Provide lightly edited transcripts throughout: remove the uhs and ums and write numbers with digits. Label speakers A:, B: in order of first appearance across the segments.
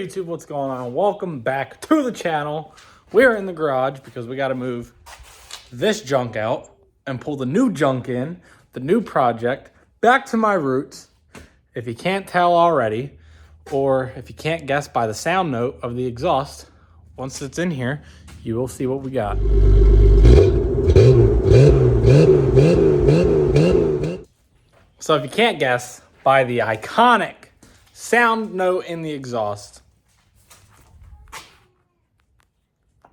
A: YouTube, what's going on? Welcome back to the channel. We're in the garage because we got to move this junk out and pull the new junk in, the new project, back to my roots. If you can't tell already, or if you can't guess by the sound note of the exhaust, once it's in here, you will see what we got. So if you can't guess by the iconic sound note in the exhaust,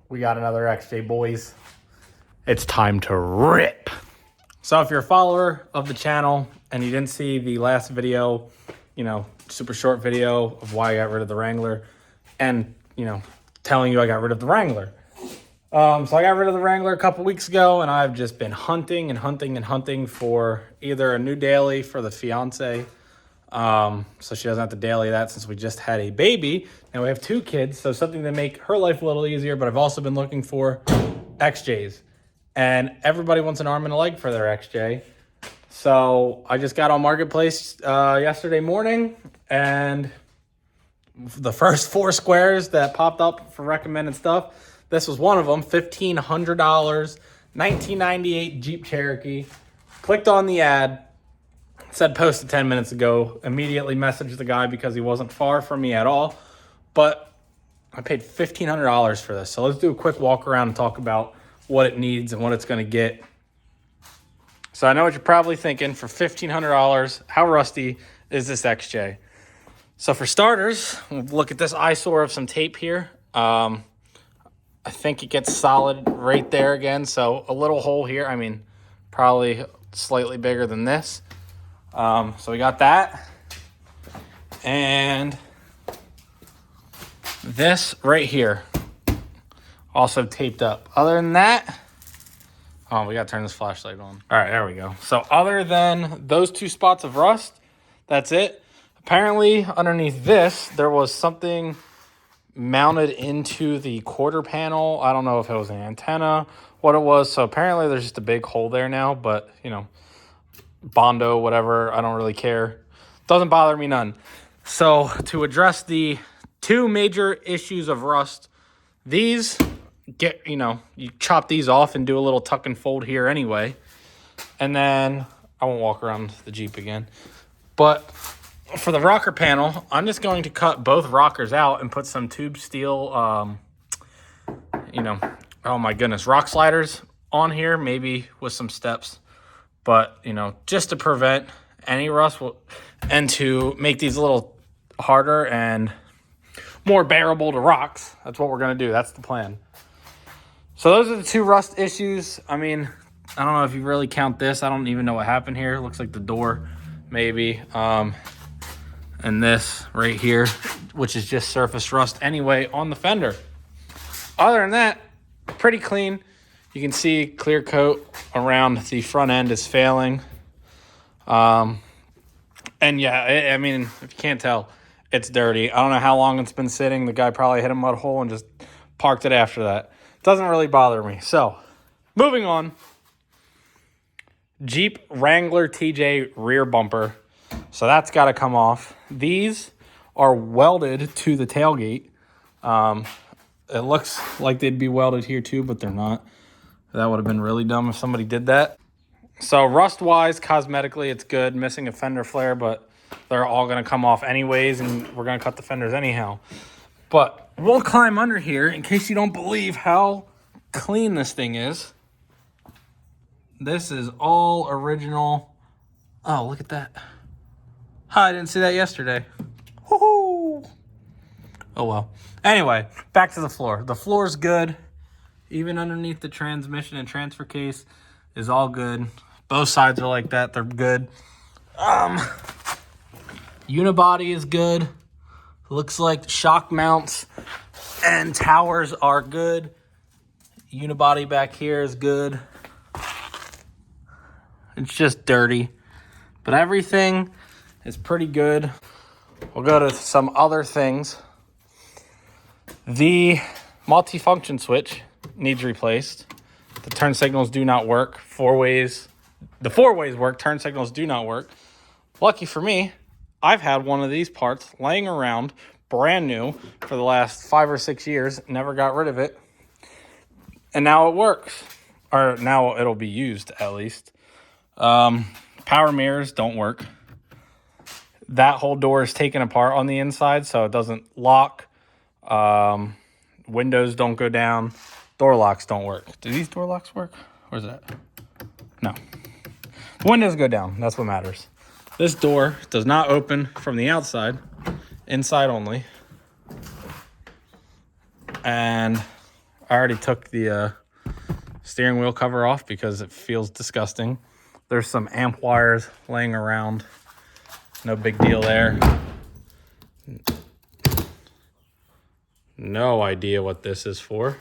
A: we got another XJ, boys. It's time to rip. So if you're a follower of the channel and you didn't see the last video, super short video of why I got rid of the Wrangler and, telling you I got rid of the Wrangler. So I got rid of the Wrangler a couple weeks ago, and I've just been hunting and hunting and hunting for either a new daily for the fiance, so she doesn't have to daily that since we just had a baby. Now we have 2 kids, so something to make her life a little easier, but I've also been looking for XJs. And everybody wants an arm and a leg for their XJ. So I just got on Marketplace yesterday morning, and the first 4 squares that popped up for recommended stuff, this was one of them, $1,500, 1998 Jeep Cherokee. Clicked on the ad, said posted 10 minutes ago, immediately messaged the guy because he wasn't far from me at all. But I paid $1,500 for this. So let's do a quick walk around and talk about what it needs and what it's going to get. So I know what you're probably thinking. For $1,500, how rusty is this XJ? So for starters, we'll look at this eyesore of some tape here. I think it gets solid right there again. So a little hole here. I mean, probably slightly bigger than this. So we got that. And this right here, also taped up. Other than that, we got to turn this flashlight on. All right, there we go. So other than those 2 spots of rust, that's it. Apparently, underneath this, there was something mounted into the quarter panel. I don't know if it was an antenna, what it was. So apparently, there's just a big hole there now. But, Bondo, whatever, I don't really care. Doesn't bother me none. So to address the 2 major issues of rust, these you chop these off and do a little tuck and fold here anyway. And then I won't walk around the Jeep again. But for the rocker panel, I'm just going to cut both rockers out and put some tube steel, oh my goodness, rock sliders on here, maybe with some steps. But, just to prevent any rust and to make these a little harder and more bearable to rocks. That's what we're going to do. That's the plan. So those are the 2 rust issues. I mean, I don't know if you really count this. I don't even know what happened here. It looks like the door, maybe. And this right here, which is just surface rust anyway on the fender. Other than that, pretty clean. You can see clear coat around the front end is failing. And yeah, I mean, if you can't tell, it's dirty. I don't know how long it's been sitting. The guy probably hit a mud hole and just parked it after that. Doesn't really bother me. So, moving on. Jeep Wrangler TJ rear bumper. So that's got to come off. These are welded to the tailgate. It looks like they'd be welded here too, but they're not. That would have been really dumb if somebody did that. So rust-wise, cosmetically, it's good. Missing a fender flare, but they're all going to come off anyways, and we're going to cut the fenders anyhow. But we'll climb under here in case you don't believe how clean this thing is. This is all original. Oh, look at that. I didn't see that yesterday. Woohoo! Oh, well. Anyway, back to the floor. The floor's good. Even underneath the transmission and transfer case is all good. Both sides are like that. They're good. Unibody is good. Looks like shock mounts and towers are good. Unibody back here is good. It's just dirty. But everything is pretty good. We'll go to some other things. The multifunction switch needs replaced. The turn signals do not work. 4 ways. The 4 ways work. Turn signals do not work. Lucky for me, I've had one of these parts laying around brand new for the last 5 or 6 years. Never got rid of it. And now it works. Or now it'll be used, at least. Power mirrors don't work. That whole door is taken apart on the inside, so it doesn't lock. Windows don't go down. Door locks don't work. Do these door locks work? Where's that? No. Windows go down. That's what matters. This door does not open from the outside. Inside only. And I already took the steering wheel cover off because it feels disgusting. There's some amp wires laying around. No big deal there. No idea what this is for.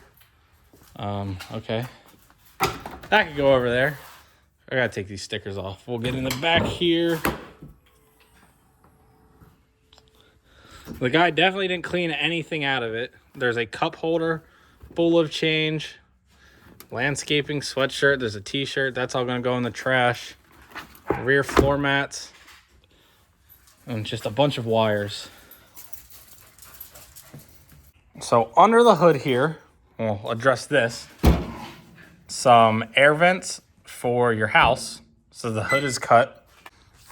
A: Okay. That could go over there. I gotta take these stickers off. We'll get in the back here. The guy definitely didn't clean anything out of it. There's a cup holder, full of change, landscaping sweatshirt. There's a t-shirt. That's all gonna go in the trash. Rear floor mats. And just a bunch of wires. So under the hood here, we'll address this. Some air vents for your house. So the hood is cut.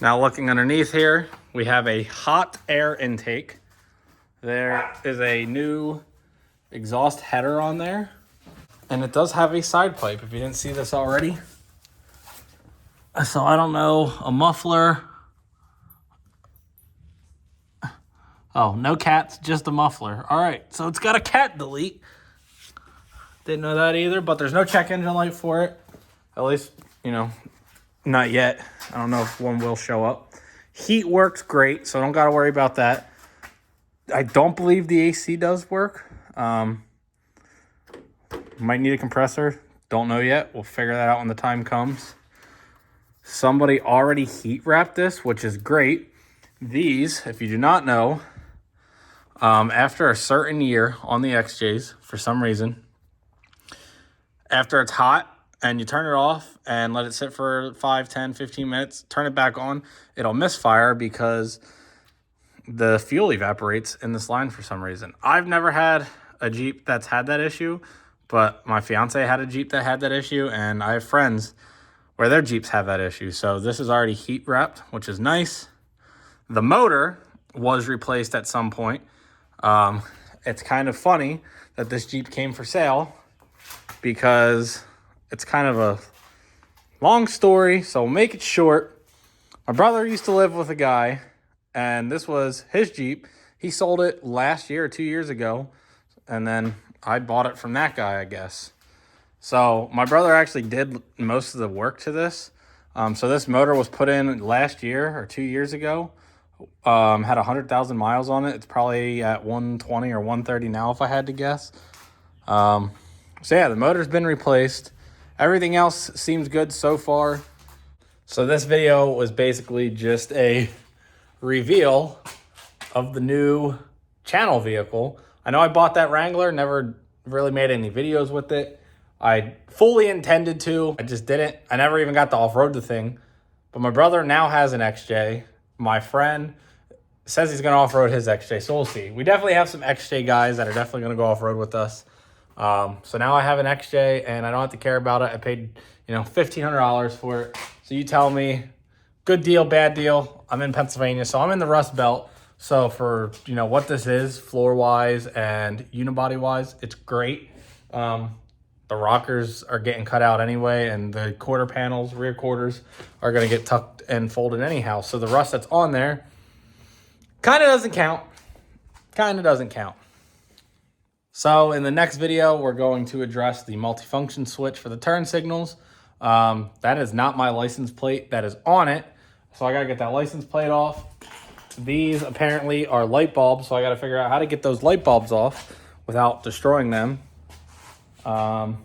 A: Now looking underneath here, we have a hot air intake. There is a new exhaust header on there. And it does have a side pipe, if you didn't see this already. So I don't know, a muffler. Oh, no cats, just a muffler. All right, so it's got a cat delete. Didn't know that either, but there's no check engine light for it. At least, not yet. I don't know if one will show up. Heat works great, so don't got to worry about that. I don't believe the AC does work. Might need a compressor. Don't know yet. We'll figure that out when the time comes. Somebody already heat wrapped this, which is great. These, if you do not know, after a certain year on the XJs, for some reason, after it's hot and you turn it off and let it sit for 5, 10, 15 minutes, turn it back on, it'll misfire because the fuel evaporates in this line for some reason. I've never had a Jeep that's had that issue, but my fiance had a Jeep that had that issue, and I have friends where their Jeeps have that issue. So this is already heat wrapped, which is nice. The motor was replaced at some point. It's kind of funny that this Jeep came for sale because it's kind of a long story, so we'll make it short. My brother used to live with a guy, and this was his Jeep. He sold it last year or 2 years ago, and then I bought it from that guy, I guess. So my brother actually did most of the work to this. So this motor was put in last year or 2 years ago. Had 100,000 miles on it. It's probably at 120 or 130 now, if I had to guess. So yeah, the motor's been replaced. Everything else seems good so far. So this video was basically just a reveal of the new channel vehicle. I know I bought that Wrangler, never really made any videos with it. I fully intended to, I just didn't. I never even got to off-road the thing. But my brother now has an XJ. My friend says he's going to off-road his XJ, so we'll see. We definitely have some XJ guys that are definitely going to go off-road with us. So now I have an XJ, and I don't have to care about it. I paid, $1,500 for it. So you tell me, good deal, bad deal. I'm in Pennsylvania, so I'm in the Rust Belt. So for, what this is, floor-wise and unibody-wise, it's great. The rockers are getting cut out anyway, and the quarter panels, rear quarters, are going to get tucked and folded anyhow. So the rust that's on there kind of doesn't count. So in the next video, we're going to address the multifunction switch for the turn signals. That is not my license plate that is on it. So I got to get that license plate off. These apparently are light bulbs, so I got to figure out how to get those light bulbs off without destroying them. And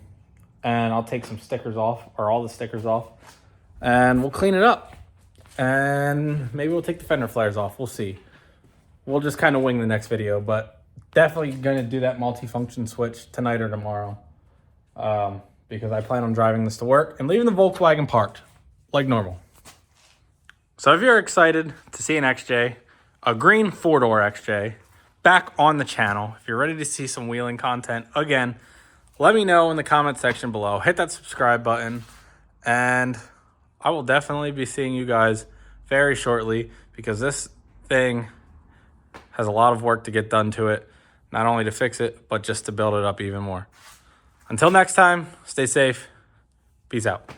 A: I'll take some stickers off, or all the stickers off, and we'll clean it up. And maybe we'll take the fender flares off. We'll see. We'll just kind of wing the next video, but definitely going to do that multifunction switch tonight or tomorrow. Because I plan on driving this to work and leaving the Volkswagen parked like normal. So if you're excited to see an XJ, a green 4-door XJ, back on the channel. If you're ready to see some wheeling content, again, let me know in the comment section below. Hit that subscribe button, and I will definitely be seeing you guys very shortly, because this thing has a lot of work to get done to it, not only to fix it, but just to build it up even more. Until next time, stay safe. Peace out.